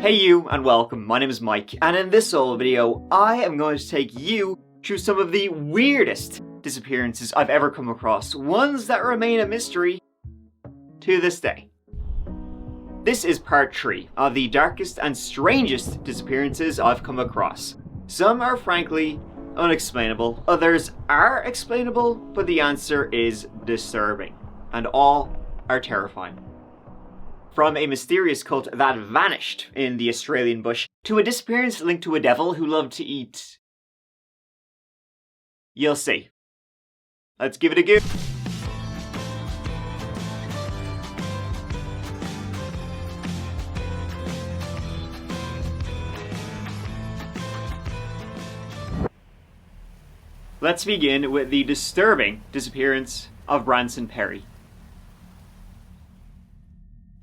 Hey you, and welcome. My name is Mike, and in this solo video, I am going to take you through some of the weirdest disappearances I've ever come across, ones that remain a mystery to this day. This is part 3 of the darkest and strangest disappearances I've come across. Some are frankly unexplainable, others are explainable, but the answer is disturbing, and all are terrifying. From a mysterious cult that vanished in the Australian bush, to a disappearance linked to a devil who loved to eat... You'll see. Let's give it a go. Let's begin with the disturbing disappearance of Branson Perry.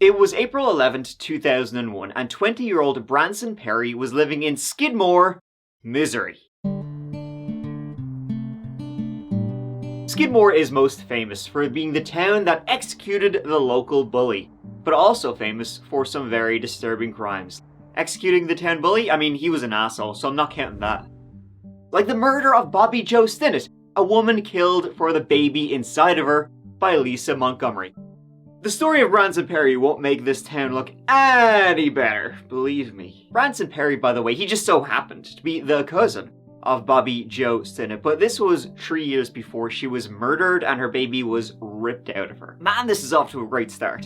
It was April 11th, 2001, and 20-year-old Branson Perry was living in Skidmore, Missouri. Skidmore is most famous for being the town that executed the local bully, but also famous for some very disturbing crimes. Executing the town bully? I mean, he was an asshole, so I'm not counting that. Like the murder of Bobby Jo Stinnett, a woman killed for the baby inside of her by Lisa Montgomery. The story of Branson Perry won't make this town look any better, believe me. Branson Perry, by the way, he just so happened to be the cousin of Bobby Jo Stinnett, but this was 3 years before she was murdered and her baby was ripped out of her. Man, this is off to a great start.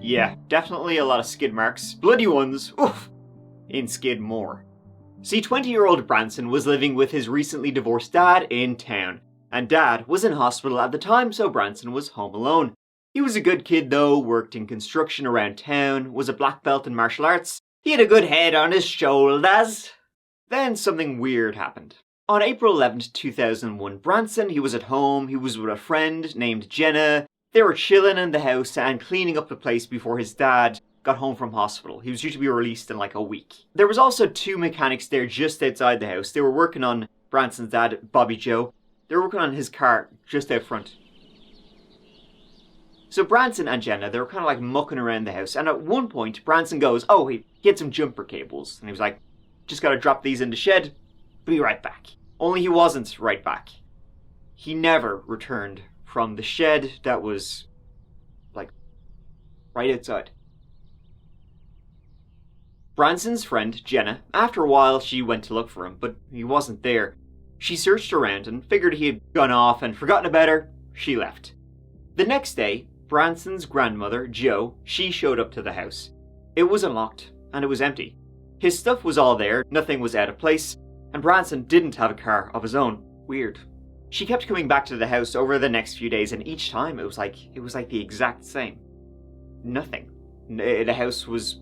Yeah, definitely a lot of skid marks, bloody ones, oof, in Skidmore. See, 20-year-old Branson was living with his recently divorced dad in town. And Dad was in hospital at the time, so Branson was home alone. He was a good kid though, worked in construction around town, was a black belt in martial arts. He had a good head on his shoulders. Then something weird happened. On April 11th, 2001, Branson, he was at home, he was with a friend named Jenna. They were chilling in the house and cleaning up the place before his dad got home from hospital. He was due to be released in like a week. There was also 2 mechanics there just outside the house. They were working on Branson's dad, Bobby Jo. They were working on his car just out front. So Branson and Jenna, they were kind of like mucking around the house. And at one point, Branson goes, oh, he had some jumper cables. And he was like, just gotta drop these in the shed, be right back. Only he wasn't right back. He never returned from the shed that was, like, right outside. Branson's friend, Jenna, after a while, she went to look for him, but he wasn't there. She searched around and figured he had gone off and forgotten about her. She left. The next day, Branson's grandmother, Jo, she showed up to the house. It was unlocked and it was empty. His stuff was all there, nothing was out of place, and Branson didn't have a car of his own. Weird. She kept coming back to the house over the next few days, and each time it was like the exact same. Nothing. The house was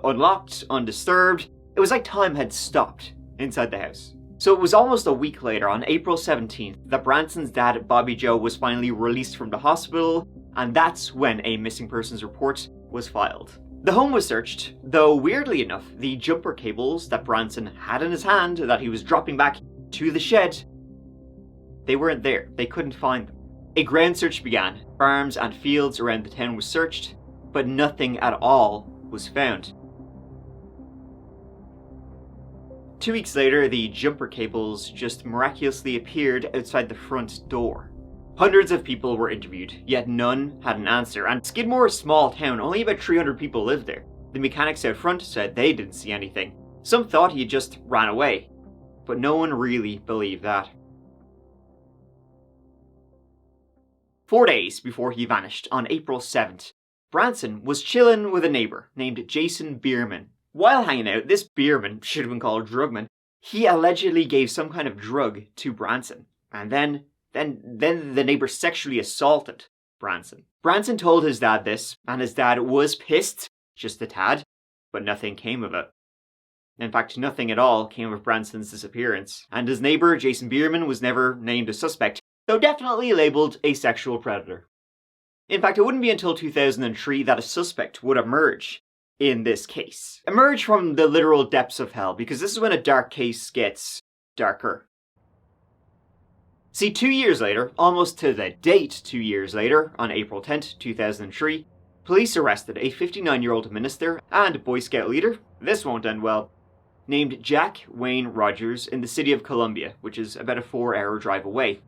unlocked, undisturbed. It was like time had stopped inside the house. So it was almost a week later, on April 17th, that Branson's dad, Bobby Jo, was finally released from the hospital, and that's when a missing persons report was filed. The home was searched, though weirdly enough, the jumper cables that Branson had in his hand that he was dropping back to the shed, they weren't there. They couldn't find them. A ground search began. Farms and fields around the town were searched, but nothing at all was found. 2 weeks later, the jumper cables just miraculously appeared outside the front door. Hundreds of people were interviewed, yet none had an answer, and Skidmore is a small town, only about 300 people lived there. The mechanics out front said they didn't see anything. Some thought he just ran away, but no one really believed that. 4 days before he vanished, on April 7th, Branson was chilling with a neighbour named Jason Bierman. While hanging out, this Bierman, should have been called Drugman, he allegedly gave some kind of drug to Branson. And then the neighbor sexually assaulted Branson. Branson told his dad this, and his dad was pissed, just a tad, but nothing came of it. In fact, nothing at all came of Branson's disappearance, and his neighbor, Jason Bierman, was never named a suspect, though definitely labeled a sexual predator. In fact, it wouldn't be until 2003 that a suspect would emerge in this case. Emerge from the literal depths of hell, because this is when a dark case gets darker. See, 2 years later, almost to the date 2 years later, on April 10th, 2003, police arrested a 59-year-old minister and Boy Scout leader, this won't end well, named Jack Wayne Rogers in the city of Columbia, which is about a 4-hour drive away.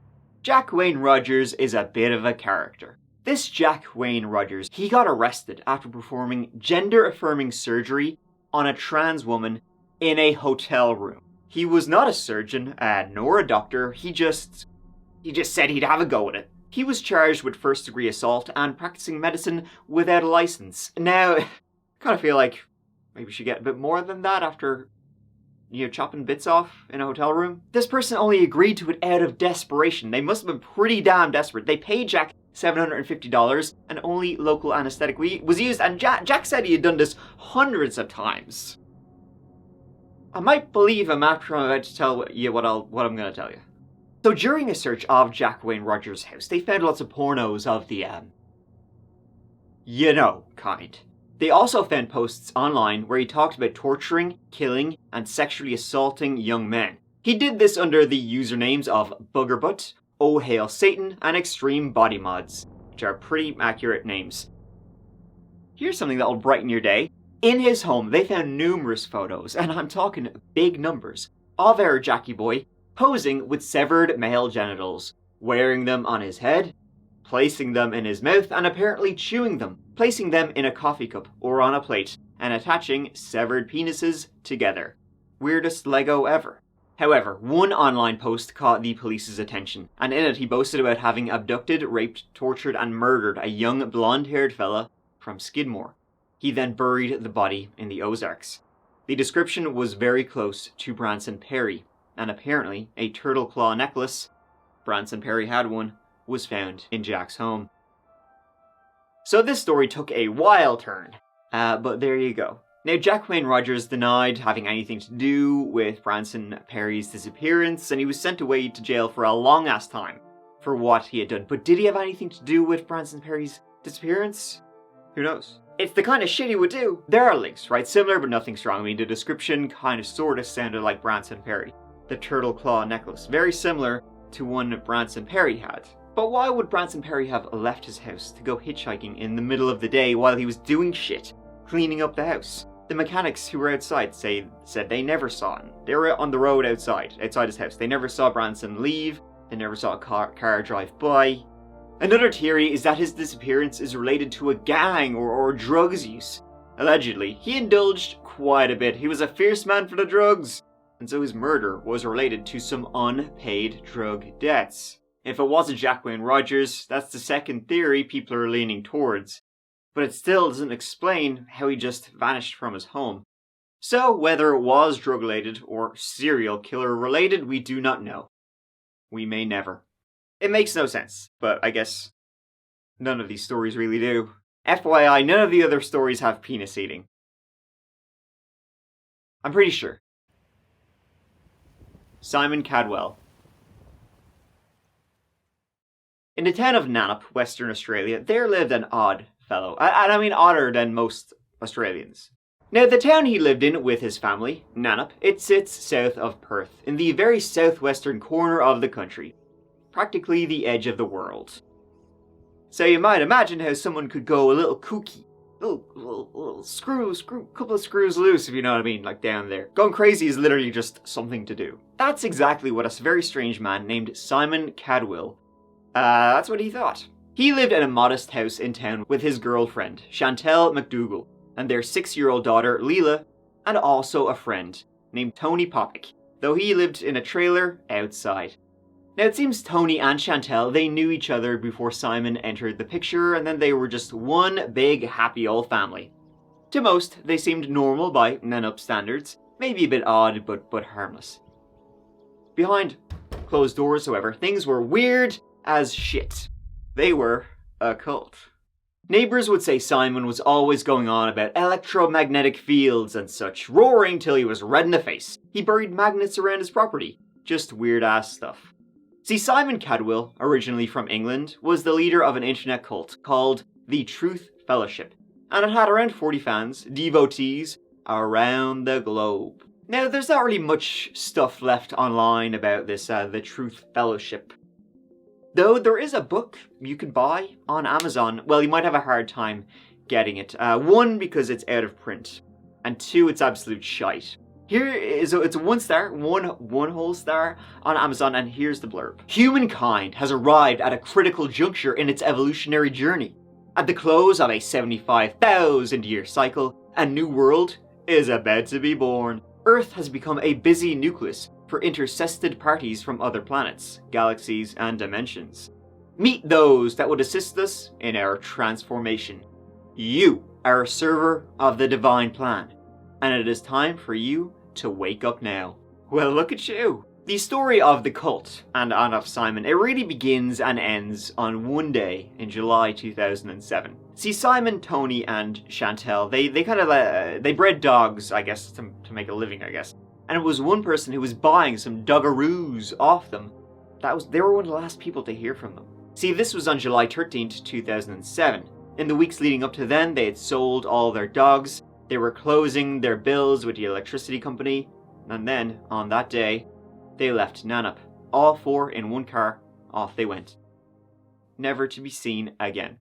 Jack Wayne Rogers is a bit of a character. This Jack Wayne Rogers, he got arrested after performing gender-affirming surgery on a trans woman in a hotel room. He was not a surgeon, nor a doctor, he just said he'd have a go at it. He was charged with first-degree assault and practicing medicine without a license. Now, I kind of feel like maybe we should get a bit more than that after, chopping bits off in a hotel room. This person only agreed to it out of desperation. They must have been pretty damn desperate. They paid Jack $750 and only local anesthetic was used, and Jack said he had done this hundreds of times. I might believe him after I'm about to tell you what I'm going to tell you. So during a search of Jack Wayne Rogers' house, they found lots of pornos of the, kind. They also found posts online where he talked about torturing, killing, and sexually assaulting young men. He did this under the usernames of Buggerbutt, Oh Hail Satan, and Extreme Body Mods, which are pretty accurate names. Here's something that'll brighten your day. In his home, they found numerous photos, and I'm talking big numbers, of our Jackie boy posing with severed male genitals, wearing them on his head, placing them in his mouth, and apparently chewing them, placing them in a coffee cup or on a plate, and attaching severed penises together. Weirdest Lego ever. However, one online post caught the police's attention, and in it he boasted about having abducted, raped, tortured, and murdered a young blonde-haired fella from Skidmore. He then buried the body in the Ozarks. The description was very close to Branson Perry, and apparently a turtle claw necklace, Branson Perry had one, was found in Jack's home. So this story took a wild turn, but there you go. Now, Jack Wayne Rogers denied having anything to do with Branson Perry's disappearance, and he was sent away to jail for a long-ass time for what he had done. But did he have anything to do with Branson Perry's disappearance? Who knows? It's the kind of shit he would do. There are links, right? Similar, but nothing strong. I mean, the description kind of sort of sounded like Branson Perry. The turtle claw necklace. Very similar to one Branson Perry had. But why would Branson Perry have left his house to go hitchhiking in the middle of the day while he was doing shit, cleaning up the house? The mechanics who were outside said they never saw him. They were on the road outside his house. They never saw Branson leave. They never saw a car drive by. Another theory is that his disappearance is related to a gang or drugs use. Allegedly, he indulged quite a bit. He was a fierce man for the drugs. And so his murder was related to some unpaid drug debts. If it wasn't Jack Wayne Rogers, that's the second theory people are leaning towards. But it still doesn't explain how he just vanished from his home. So whether it was drug-related or serial killer-related, we do not know. We may never. It makes no sense, but I guess none of these stories really do. FYI, none of the other stories have penis eating. I'm pretty sure. Simon Cadwell. In the town of Nannup, Western Australia, there lived an odd fellow. And I mean odder than most Australians. Now, the town he lived in with his family, Nannup, it sits south of Perth, in the very southwestern corner of the country. Practically the edge of the world. So you might imagine how someone could go a little kooky. Little couple of screws loose, if you know what I mean, like down there. Going crazy is literally just something to do. That's exactly what a very strange man named Simon Cadwell, that's what he thought. He lived in a modest house in town with his girlfriend, Chantel McDougall, and their 6-year-old daughter, Leela, and also a friend named Tony Popick, though he lived in a trailer outside. Now, it seems Tony and Chantel, they knew each other before Simon entered the picture, and then they were just one big, happy old family. To most, they seemed normal by Nannup standards, maybe a bit odd, but harmless. Behind closed doors, however, things were weird as shit. They were a cult. Neighbours would say Simon was always going on about electromagnetic fields and such, roaring till he was red in the face. He buried magnets around his property. Just weird-ass stuff. See, Simon Cadwell, originally from England, was the leader of an internet cult called the Truth Fellowship, and it had around 40 fans, devotees, around the globe. Now, there's not really much stuff left online about this, the Truth Fellowship. Though there is a book you can buy on Amazon. Well, you might have a hard time getting it. One, because it's out of print. And two, it's absolute shite. Here is it's a 1 star, one whole star on Amazon, and here's the blurb. Humankind has arrived at a critical juncture in its evolutionary journey. At the close of a 75,000-year cycle, a new world is about to be born. Earth has become a busy nucleus for intercested parties from other planets, galaxies, and dimensions. Meet those that would assist us in our transformation. You are a server of the divine plan, and it is time for you to wake up now. Well, look at you. The story of the cult and of Simon, it really begins and ends on one day in July 2007. See, Simon, Tony, and Chantel, they bred dogs, I guess, to make a living, I guess. And it was one person who was buying some doggaroos off them. They were one of the last people to hear from them. See, this was on July 13th, 2007. In the weeks leading up to then, they had sold all their dogs. They were closing their bills with the electricity company. And then, on that day, they left Nanup. All four in one car, off they went. Never to be seen again.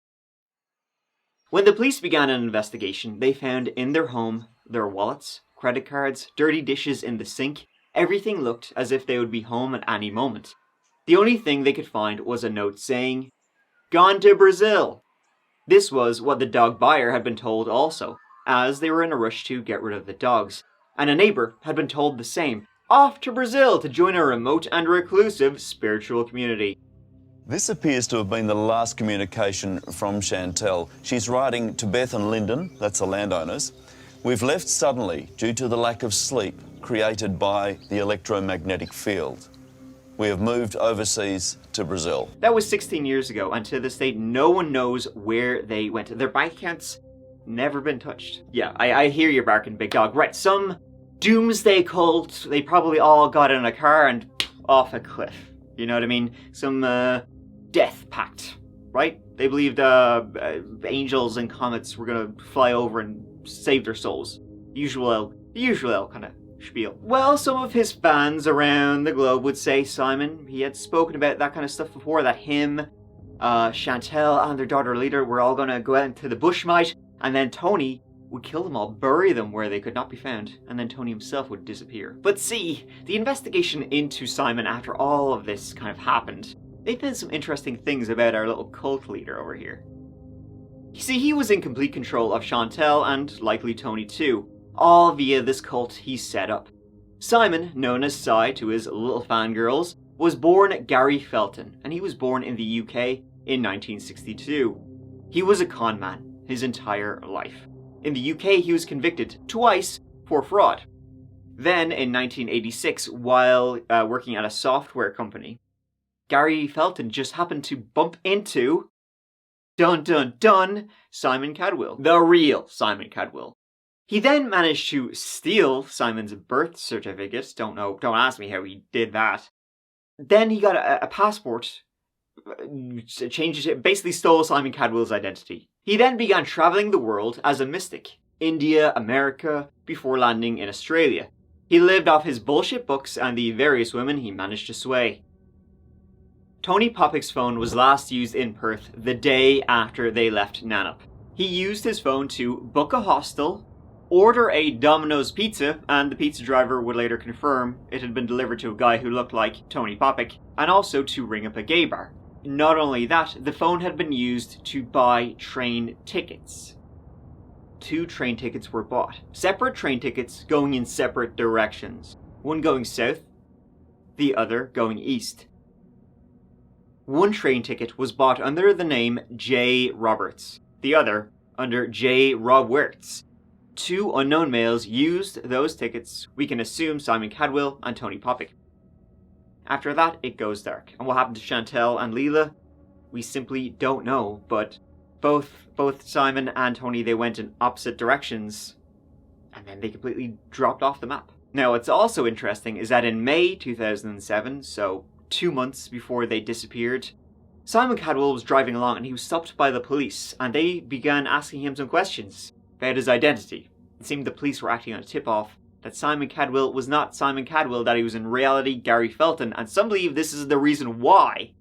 When the police began an investigation, they found in their home their wallets, credit cards, dirty dishes in the sink. Everything looked as if they would be home at any moment. The only thing they could find was a note saying, "Gone to Brazil." This was what the dog buyer had been told also, as they were in a rush to get rid of the dogs. And a neighbour had been told the same, off to Brazil to join a remote and reclusive spiritual community. This appears to have been the last communication from Chantel. She's writing to Beth and Lyndon, that's the landowners. We've left suddenly due to the lack of sleep created by the electromagnetic field. We have moved overseas to Brazil. That was 16 years ago, and to this date, no one knows where they went. Their bank accounts never been touched. Yeah, I hear you barking, big dog. Right, some doomsday cult, they probably all got in a car and off a cliff. You know what I mean? Some death pact, right? They believed angels and comets were gonna fly over and save their souls. The usual kind of spiel. Well, some of his fans around the globe would say Simon, he had spoken about that kind of stuff before, that him, Chantel and their daughter Lita were all gonna go out into the bushmite, and then Tony would kill them all, bury them where they could not be found, and then Tony himself would disappear. But see, the investigation into Simon after all of this kind of happened, they found some interesting things about our little cult leader over here. You see, he was in complete control of Chantel and likely Tony too, all via this cult he set up. Simon, known as Cy to his little fangirls, was born Gary Felton, and he was born in the UK in 1962. He was a con man his entire life. In the UK, he was convicted twice for fraud. Then, in 1986, while working at a software company, Gary Felton just happened to bump into, dun dun dun, Simon Cadwell, the real Simon Cadwell. He then managed to steal Simon's birth certificate. Don't ask me how he did that. Then he got a passport, changed it, basically stole Simon Cadwell's identity. He then began travelling the world as a mystic, India, America, before landing in Australia. He lived off his bullshit books and the various women he managed to sway. Tony Poppick's phone was last used in Perth the day after they left Nanup. He used his phone to book a hostel, order a Domino's pizza, and the pizza driver would later confirm it had been delivered to a guy who looked like Tony Poppick, and also to ring up a gay bar. Not only that, the phone had been used to buy train tickets. 2 train tickets were bought. Separate train tickets going in separate directions. One going south, the other going east. One train ticket was bought under the name J. Roberts, the other under J. Rob Wirtz. 2 unknown males used those tickets, we can assume Simon Cadwell and Tony Poppick. After that, it goes dark. And what happened to Chantel and Leela, we simply don't know, but both Simon and Tony, they went in opposite directions, and then they completely dropped off the map. Now, what's also interesting is that in May 2007, so 2 months before they disappeared, Simon Cadwell was driving along and he was stopped by the police, and they began asking him some questions about his identity. It seemed the police were acting on a tip-off that Simon Cadwell was not Simon Cadwell, that he was in reality Gary Felton, and some believe this is the reason why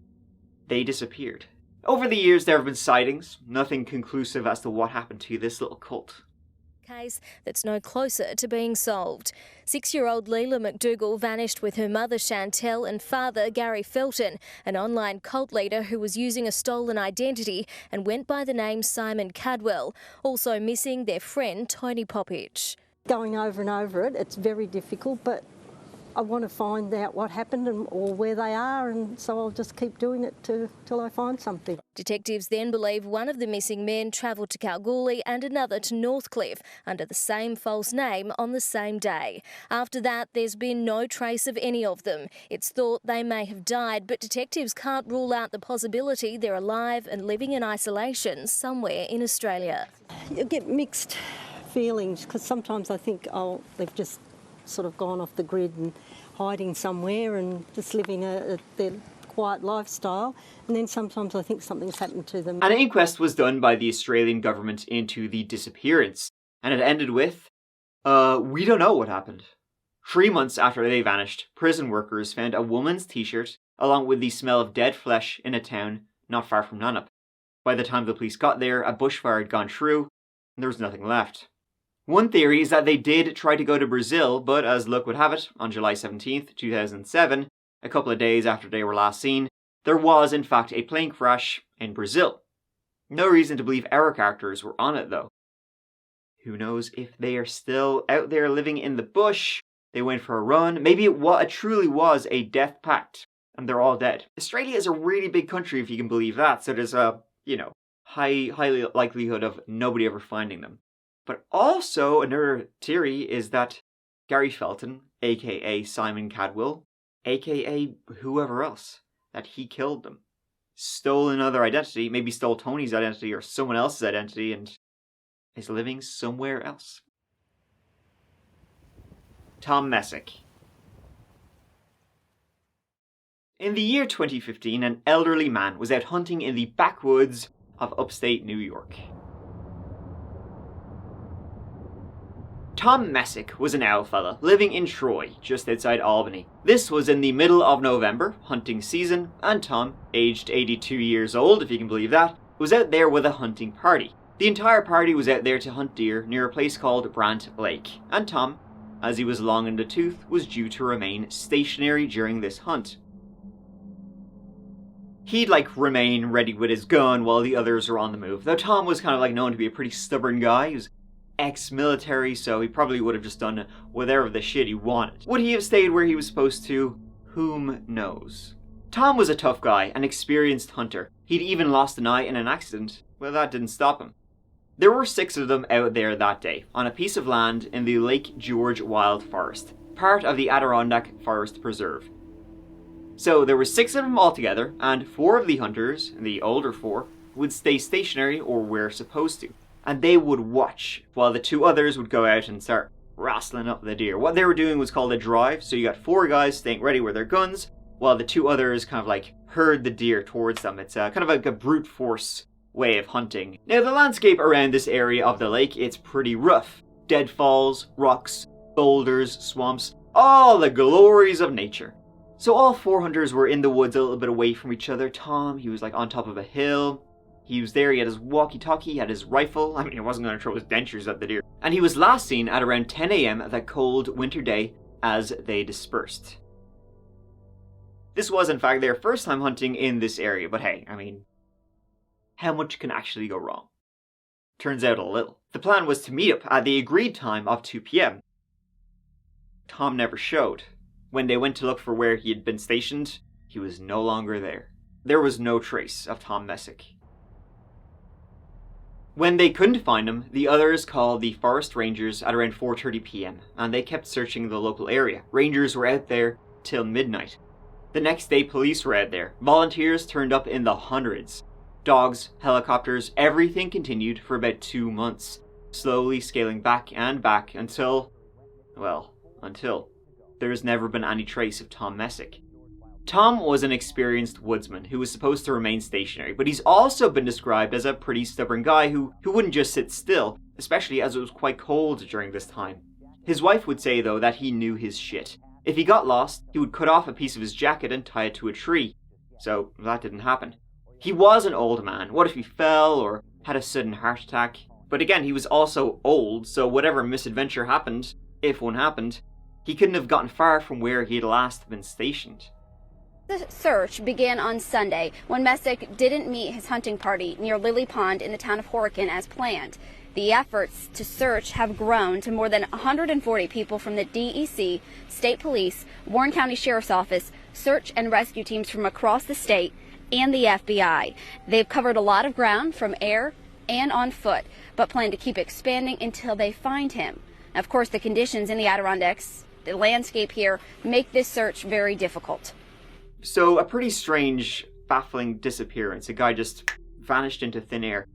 they disappeared. Over the years, there have been sightings, nothing conclusive as to what happened to this little cult. Case that's no closer to being solved. 6-year-old Leela McDougall vanished with her mother Chantel and father Gary Felton, an online cult leader who was using a stolen identity and went by the name Simon Cadwell. Also missing their friend Tony Poppich. Going over and over it, it's very difficult, but I want to find out what happened or where they are, and so I'll just keep doing it till I find something. Detectives then believe one of the missing men travelled to Kalgoorlie and another to Northcliffe under the same false name on the same day. After that, there's been no trace of any of them. It's thought they may have died, but detectives can't rule out the possibility they're alive and living in isolation somewhere in Australia. You get mixed feelings because sometimes I think, oh, they've just sort of gone off the grid and hiding somewhere and just living their quiet lifestyle, and then sometimes I think something's happened to them. An inquest was done by the Australian government into the disappearance, and it ended with, we don't know what happened. 3 months after they vanished, prison workers found a woman's t-shirt along with the smell of dead flesh in a town not far from Nannup. By the time the police got there, a bushfire had gone through, and there was nothing left. One theory is that they did try to go to Brazil, but as luck would have it, on July 17th, 2007, a couple of days after they were last seen, there was in fact a plane crash in Brazil. No reason to believe our characters were on it though. Who knows if they are still out there living in the bush, they went for a run, maybe it truly was a death pact, and they're all dead. Australia is a really big country if you can believe that, so there's a, highly likelihood of nobody ever finding them. But also, another theory is that Gary Felton, aka Simon Cadwell, aka whoever else, that he killed them. Stole another identity, maybe stole Tony's identity or someone else's identity, and is living somewhere else. Tom Messick. In the year 2015, an elderly man was out hunting in the backwoods of upstate New York. Tom Messick was an owl fella living in Troy, just outside Albany. This was in the middle of November, hunting season, and Tom, aged 82 years old if you can believe that, was out there with a hunting party. The entire party was out there to hunt deer near a place called Brant Lake, and Tom, as he was long in the tooth, was due to remain stationary during this hunt. He'd remain ready with his gun while the others were on the move, though Tom was kind of known to be a pretty stubborn guy. He was ex-military, so he probably would have just done whatever the shit he wanted. Would he have stayed where he was supposed to? Whom knows? Tom was a tough guy, an experienced hunter. He'd even lost an eye in an accident, but that didn't stop him. There were 6 of them out there that day, on a piece of land in the Lake George Wild Forest, part of the Adirondack Forest Preserve. So there were 6 of them altogether, and 4 of the hunters, the older 4, would stay stationary or were supposed to. And they would watch, while the 2 others would go out and start wrestling up the deer. What they were doing was called a drive, so you got 4 guys staying ready with their guns, while the 2 others kind of herd the deer towards them. It's kind of like a brute force way of hunting. Now the landscape around this area of the lake, it's pretty rough. Deadfalls, rocks, boulders, swamps, all the glories of nature. So all 4 hunters were in the woods a little bit away from each other. Tom, he was on top of a hill. He was there, he had his walkie-talkie, he had his rifle. I mean, he wasn't going to throw his dentures at the deer. And he was last seen at around 10 AM that cold winter day as they dispersed. This was, in fact, their first time hunting in this area, but hey, how much can actually go wrong? Turns out a little. The plan was to meet up at the agreed time of 2 PM. Tom never showed. When they went to look for where he had been stationed, he was no longer there. There was no trace of Tom Messick. When they couldn't find him, the others called the forest rangers at around 4:30 PM, and they kept searching the local area. Rangers were out there till midnight. The next day, police were out there. Volunteers turned up in the hundreds. Dogs, helicopters, everything continued for about 2 months, slowly scaling back and back until there's never been any trace of Tom Messick. Tom was an experienced woodsman who was supposed to remain stationary, but he's also been described as a pretty stubborn guy who wouldn't just sit still, especially as it was quite cold during this time. His wife would say, though, that he knew his shit. If he got lost, he would cut off a piece of his jacket and tie it to a tree. so that didn't happen. He was an old man. What if he fell or had a sudden heart attack? But again, he was also old, so whatever misadventure happened, if one happened, he couldn't have gotten far from where he had last been stationed. The search began on Sunday when Messick didn't meet his hunting party near Lily Pond in the town of Horicon as planned. The efforts to search have grown to more than 140 people from the DEC, State Police, Warren County Sheriff's Office, search and rescue teams from across the state, and the FBI. They've covered a lot of ground from air and on foot, but plan to keep expanding until they find him. Of course, the conditions in the Adirondacks, the landscape here, make this search very difficult. So, a pretty strange, baffling disappearance. A guy just vanished into thin air.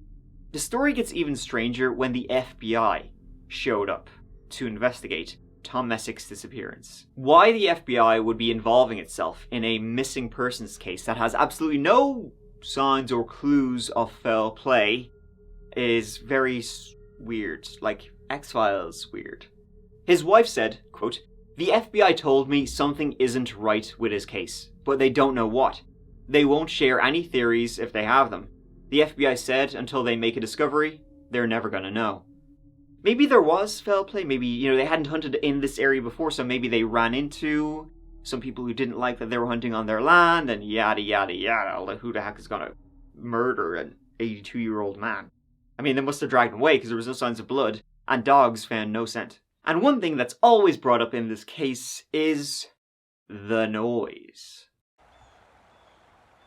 The story gets even stranger when the FBI showed up to investigate Tom Messick's disappearance. Why the FBI would be involving itself in a missing persons case that has absolutely no signs or clues of foul play is very weird, like X-Files weird. His wife said, quote, "The FBI told me something isn't right with his case, but they don't know what. They won't share any theories if they have them. The FBI said until they make a discovery, they're never gonna know." Maybe there was foul play, maybe, they hadn't hunted in this area before, so maybe they ran into some people who didn't like that they were hunting on their land, and yada yada yada. Who the heck is gonna murder an 82-year-old man? I mean, they must have dragged him away because there was no signs of blood, and dogs found no scent. And one thing that's always brought up in this case is the noise.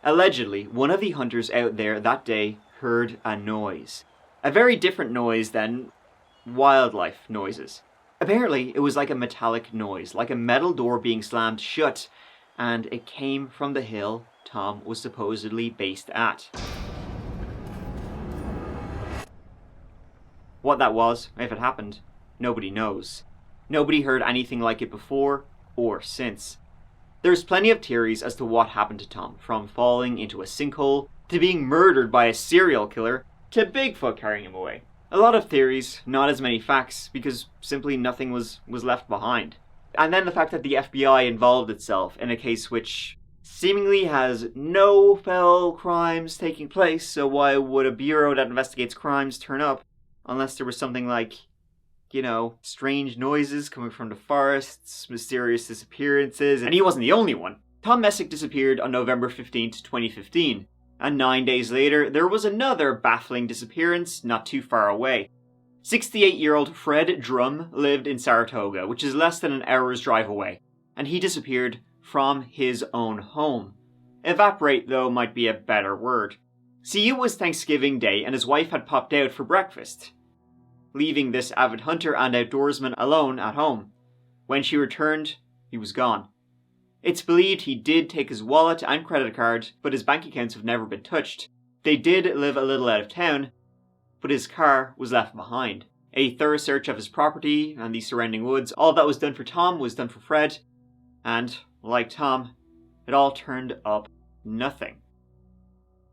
Allegedly, one of the hunters out there that day heard a noise. A very different noise than wildlife noises. Apparently, it was like a metallic noise, like a metal door being slammed shut, and it came from the hill Tom was supposedly based at. What that was, if it happened, nobody knows. Nobody heard anything like it before or since. There's plenty of theories as to what happened to Tom, from falling into a sinkhole, to being murdered by a serial killer, to Bigfoot carrying him away. A lot of theories, not as many facts, because simply nothing was left behind. And then the fact that the FBI involved itself in a case which seemingly has no foul crimes taking place, so why would a bureau that investigates crimes turn up unless there was something like, strange noises coming from the forests, mysterious disappearances, and he wasn't the only one. Tom Messick disappeared on November 15th, 2015, and 9 days later, there was another baffling disappearance not too far away. 68-year-old Fred Drum lived in Saratoga, which is less than an hour's drive away, and he disappeared from his own home. Evaporate, though, might be a better word. See, it was Thanksgiving Day, and his wife had popped out for breakfast, leaving this avid hunter and outdoorsman alone at home. When she returned, he was gone. It's believed he did take his wallet and credit card, but his bank accounts have never been touched. They did live a little out of town, but his car was left behind. A thorough search of his property and the surrounding woods, all that was done for Tom was done for Fred, and, like Tom, it all turned up nothing.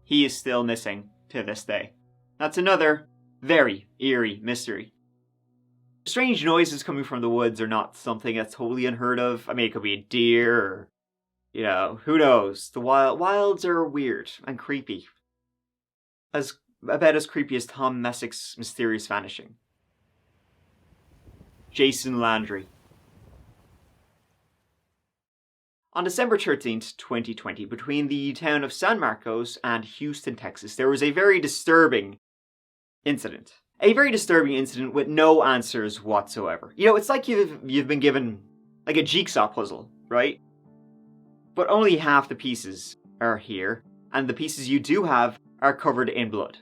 He is still missing to this day. That's another very eerie mystery. Strange noises coming from the woods are not something that's totally unheard of. I mean, it could be a deer or, who knows. The wilds are weird and creepy. About as creepy as Tom Messick's mysterious vanishing. Jason Landry. On December 13th, 2020, between the town of San Marcos and Houston, Texas, there was a very disturbing incident. A very disturbing incident with no answers whatsoever. It's like you've been given like a jigsaw puzzle, right? But only half the pieces are here, and the pieces you do have are covered in blood.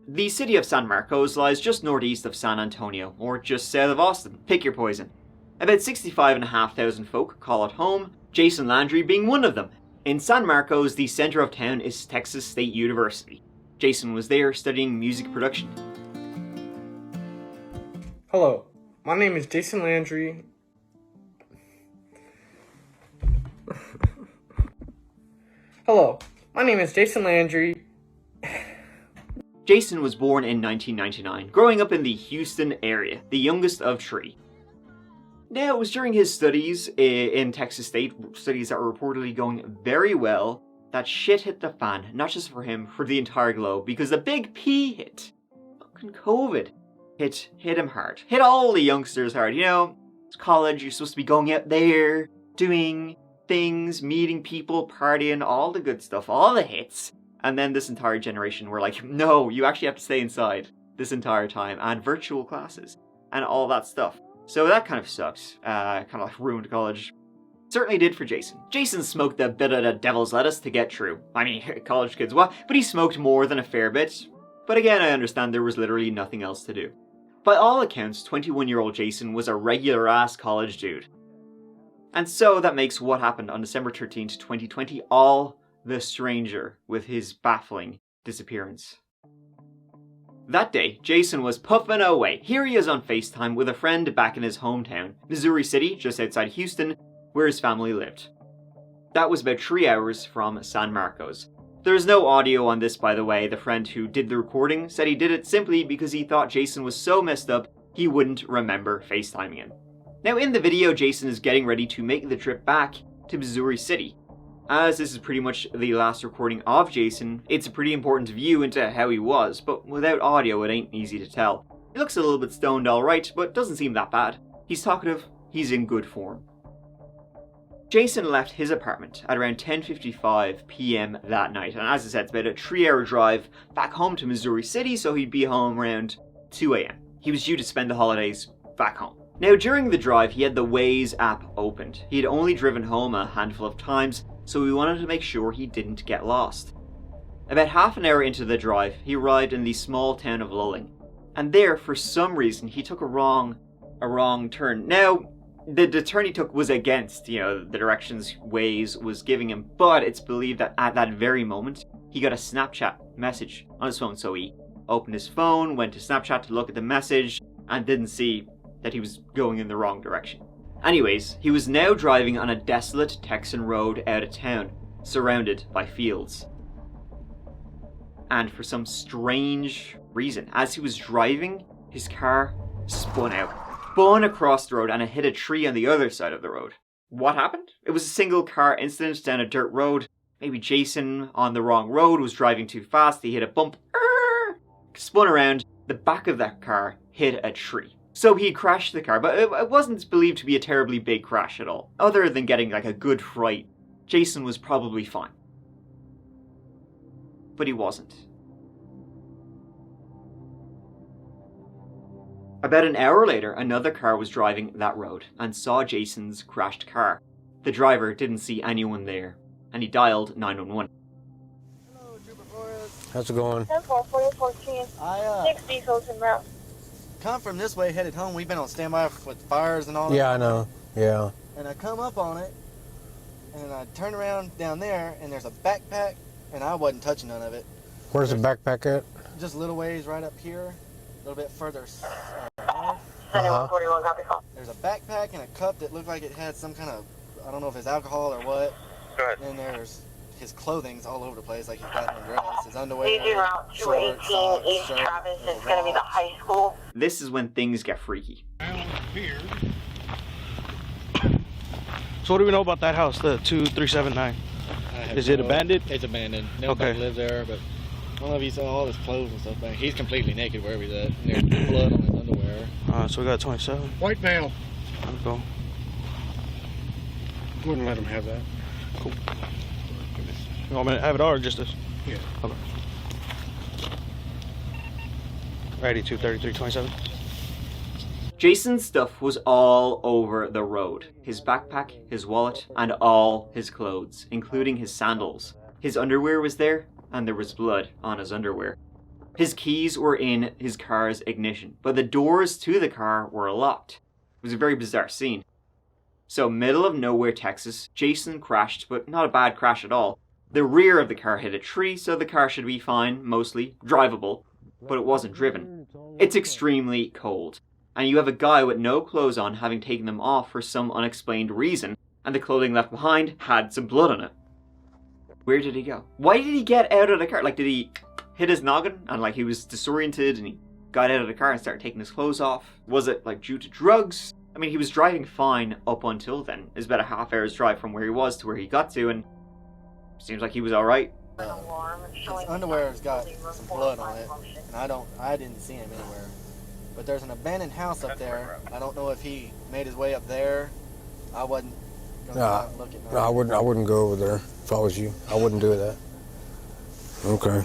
The city of San Marcos lies just northeast of San Antonio, or just south of Austin. Pick your poison. About 65,500 folk call it home, Jason Landry being one of them. In San Marcos, the center of town is Texas State University. Jason was there studying music production. Hello, my name is Jason Landry. Hello, my name is Jason Landry. Jason was born in 1999, growing up in the Houston area, the youngest of three. Now, it was during his studies in Texas State, studies that were reportedly going very well, that shit hit the fan, not just for him, for the entire globe, because the big P hit. Fucking COVID hit him hard. Hit all the youngsters hard. You know, it's college, you're supposed to be going out there, doing things, meeting people, partying, all the good stuff, all the hits. And then this entire generation were like, no, you actually have to stay inside this entire time, and virtual classes, and all that stuff. So that kind of sucked. Kind of like ruined college. Certainly did for Jason. Jason smoked a bit of the devil's lettuce to get through. I mean, college kids, what? But he smoked more than a fair bit. But again, I understand there was literally nothing else to do. By all accounts, 21-year-old Jason was a regular-ass college dude. And so that makes what happened on December 13th, 2020 all the stranger with his baffling disappearance. That day, Jason was puffing away. Here he is on FaceTime with a friend back in his hometown, Missouri City, just outside Houston, where his family lived. That was about 3 hours from San Marcos. There's no audio on this, by the way. The friend who did the recording said he did it simply because he thought Jason was so messed up he wouldn't remember FaceTiming him. Now in the video, Jason is getting ready to make the trip back to Missouri City. As this is pretty much the last recording of Jason, it's a pretty important view into how he was, but without audio it ain't easy to tell. He looks a little bit stoned alright, but doesn't seem that bad. He's talkative, he's in good form. Jason left his apartment at around 10:55 PM that night, and as I said, it's about a 3-hour drive back home to Missouri City, so he'd be home around 2 AM. He was due to spend the holidays back home. Now during the drive, he had the Waze app opened. He had only driven home a handful of times, so we wanted to make sure he didn't get lost. About half an hour into the drive, he arrived in the small town of Lulling, and there, for some reason, he took a wrong turn. Now, the turn he took was against, the directions Waze was giving him, but it's believed that at that very moment, he got a Snapchat message on his phone, so he opened his phone, went to Snapchat to look at the message, and didn't see that he was going in the wrong direction. Anyways, he was now driving on a desolate Texan road out of town, surrounded by fields. And for some strange reason, as he was driving, his car spun across the road, and it hit a tree on the other side of the road. What happened? It was a single car incident down a dirt road. Maybe Jason, on the wrong road, was driving too fast, he hit a bump, spun around, the back of that car hit a tree. So he crashed the car, but it wasn't believed to be a terribly big crash at all. Other than getting like a good fright, Jason was probably fine. But he wasn't. About an hour later, another car was driving that road and saw Jason's crashed car. The driver didn't see anyone there, and he dialed 911. Hello, Trooper Flores. How's it going? 10-4-40-14. I 6 vehicles en route. come from this way, headed home. We've been on standby with fires and all that. Yeah, I know. Yeah. And I come up on it, and I turn around down there, and there's a backpack, and I wasn't touching none of it. Where's the backpack at? Just a little ways right up here, a little bit further north. 7141, copy call. There's a backpack and a cup that looked like it had some kind of, I don't know if it's alcohol or what. Go ahead. And there's his clothing's all over the place, like he's got no dress, his underwear. Lead you route 218 East Travis. It's going to be the high school. This is when things get freaky. So what do we know about that house, the 2379? Is it abandoned? It's abandoned. Nobody lives there, but I don't know if you saw all his clothes and stuff. He's completely naked wherever he's at. There's blood on his underwear. So we got 27. White male. Let's go. Wouldn't let him have that. Cool. You want me to have it all or just this? Yeah. Okay. 82, 33, 27. Jason's stuff was all over the road. His backpack, his wallet, and all his clothes, including his sandals. His underwear was there, and there was blood on his underwear. His keys were in his car's ignition, but the doors to the car were locked. It was a very bizarre scene. So, middle of nowhere, Texas, Jason crashed, but not a bad crash at all. The rear of the car hit a tree, so the car should be fine, mostly, drivable, but it wasn't driven. It's extremely cold, and you have a guy with no clothes on having taken them off for some unexplained reason, and the clothing left behind had some blood on it. Where did he go? Why did he get out of the car? Like, did he hit his noggin and like he was disoriented and he got out of the car and started taking his clothes off? Was it like due to drugs? I mean, he was driving fine up until then. It was about a half hour's drive from where he was to where he got to, and seems like he was alright. His underwear's got some blood on it, and I didn't see him anywhere. But there's an abandoned house up there. I don't know if he made his way up there. I wasn't gonna look at No, I wouldn't go over there if I was you. I wouldn't do that. Okay.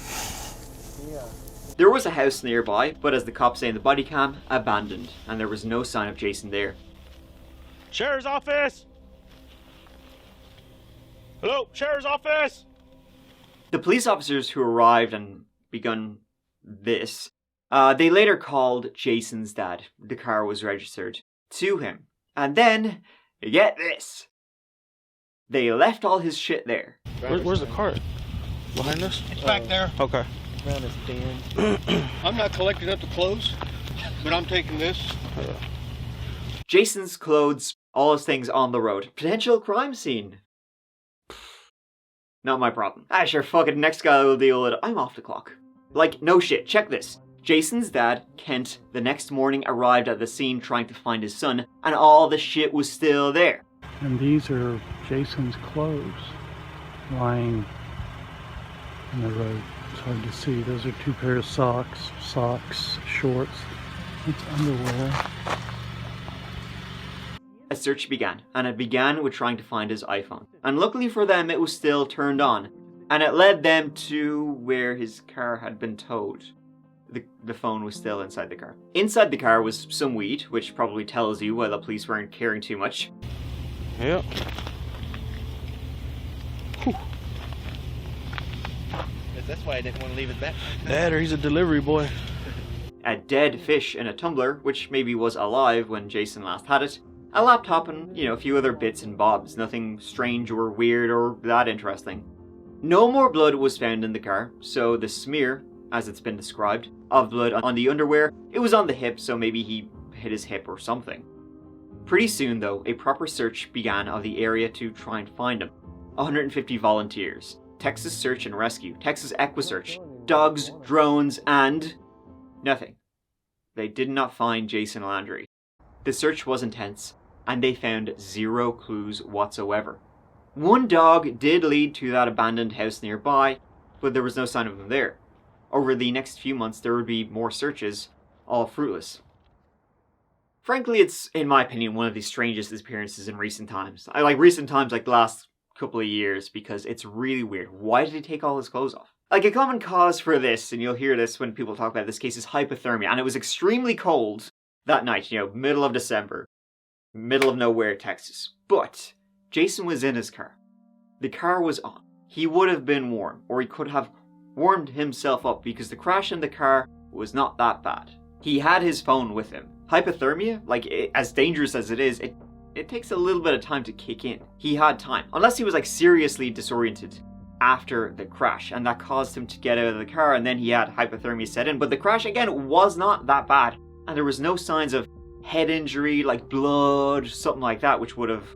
Yeah. There was a house nearby, but as the cops say in the body cam, abandoned, and there was no sign of Jason there. Sheriff's office! Hello, Sheriff's office! The police officers who arrived and begun this, they later called Jason's dad. The car was registered to him. And then, get this, they left all his shit there. Where's the car? Behind us? It's back there. Okay. Around his den. I'm not collecting up the clothes, but I'm taking this. Jason's clothes, all his things on the road. Potential crime scene. Not my problem. Ah, sure, fuck it, next guy will deal with it. I'm off the clock. Like, no shit, check this. Jason's dad, Kent, the next morning arrived at the scene trying to find his son, and all the shit was still there. And these are Jason's clothes lying in the road. It's hard to see. Those are 2 pairs of socks, shorts. It's underwear. A search began, and it began with trying to find his iPhone. And luckily for them, it was still turned on, and it led them to where his car had been towed. The phone was still inside the car. Inside the car was some weed, which probably tells you why the police weren't caring too much. Yep. That's why I didn't want to leave it back. Dad, or he's a delivery boy. A dead fish in a tumbler, which maybe was alive when Jason last had it. A laptop and, a few other bits and bobs. Nothing strange or weird or that interesting. No more blood was found in the car, so the smear, as it's been described, of blood on the underwear, it was on the hip, so maybe he hit his hip or something. Pretty soon, though, a proper search began of the area to try and find him. 150 volunteers, Texas Search and Rescue, Texas EquiSearch, dogs, drones, and nothing. They did not find Jason Landry. The search was intense, and they found 0 clues whatsoever. One dog did lead to that abandoned house nearby, but there was no sign of him there. Over the next few months, there would be more searches, all fruitless. Frankly, it's, in my opinion, one of the strangest disappearances in recent times. I like recent times like the last couple of years because it's really weird. Why did he take all his clothes off? Like, a common cause for this, and you'll hear this when people talk about this case, is hypothermia. And it was extremely cold that night, middle of December, middle of nowhere, Texas. But Jason was in his car. The car was on. He would have been warm, or he could have warmed himself up because the crash in the car was not that bad. He had his phone with him. Hypothermia, as dangerous as it is, it takes a little bit of time to kick in. He had time, unless he was seriously disoriented after the crash, and that caused him to get out of the car, and then he had hypothermia set in. But the crash, again, was not that bad, and there was no signs of head injury, like blood, something like that, which would have,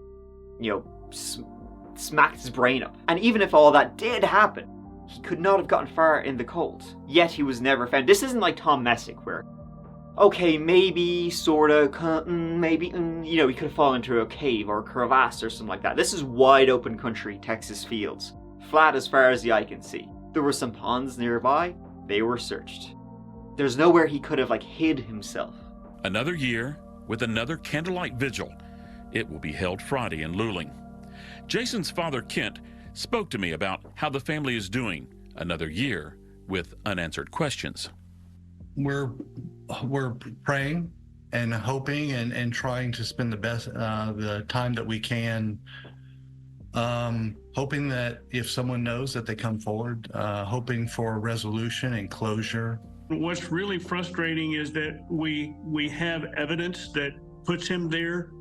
smacked his brain up. And even if all that did happen, he could not have gotten far in the cold. Yet he was never found. This isn't like Tom Messick, where, okay, maybe, sorta, maybe, he could have fallen into a cave or a crevasse or something like that. This is wide open country, Texas fields. Flat as far as the eye can see. There were some ponds nearby. They were searched. There's nowhere he could have, hid himself. Another year with another candlelight vigil. It will be held Friday in Luling. Jason's father, Kent, spoke to me about how the family is doing. Another year with unanswered questions. We're praying and hoping and trying to spend the time that we can, hoping that if someone knows that they come forward, hoping for resolution and closure. What's really frustrating is that we have evidence that puts him there,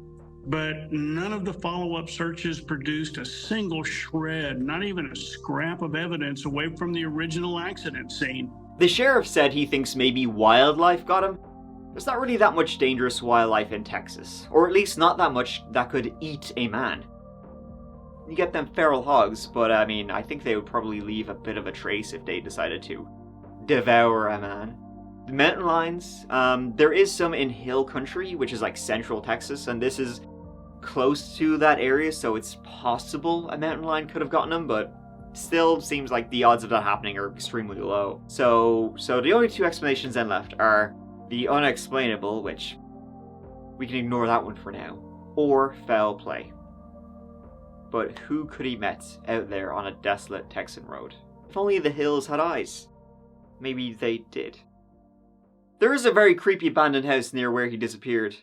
but none of the follow-up searches produced a single shred, not even a scrap of evidence away from the original accident scene. The sheriff said he thinks maybe wildlife got him. There's not really that much dangerous wildlife in Texas, or at least not that much that could eat a man. You get them feral hogs, but I think they would probably leave a bit of a trace if they decided to devour a man. The mountain lions, there is some in hill country, which is central Texas, and this is close to that area, so it's possible a mountain lion could have gotten him, but Still seems like the odds of that happening are extremely low. So the only two explanations then left are the unexplainable, which we can ignore that one for now, or foul play. But who could he met out there on a desolate Texan road? If only the hills had eyes. Maybe they did. There is a very creepy abandoned house near where he disappeared.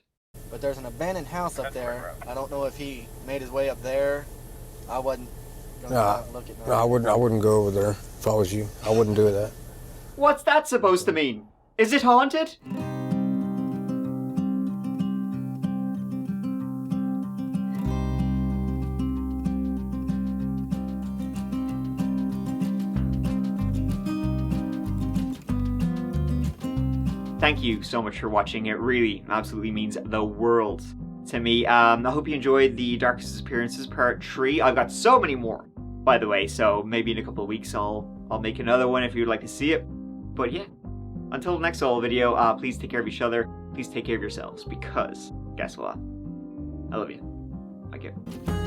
But there's an abandoned house up there. I don't know if he made his way up there. I wasn't gonna look at No, I wouldn't go over there if I was you. I wouldn't do that. What's that supposed to mean? Is it haunted? Thank you so much for watching. It really absolutely means the world to me. I hope you enjoyed the Darkest Disappearances Part 3. I've got so many more, by the way, so maybe in a couple of weeks I'll make another one if you'd like to see it. But yeah, until the next solo video, please take care of each other. Please take care of yourselves, because guess what? I love you. Thank you.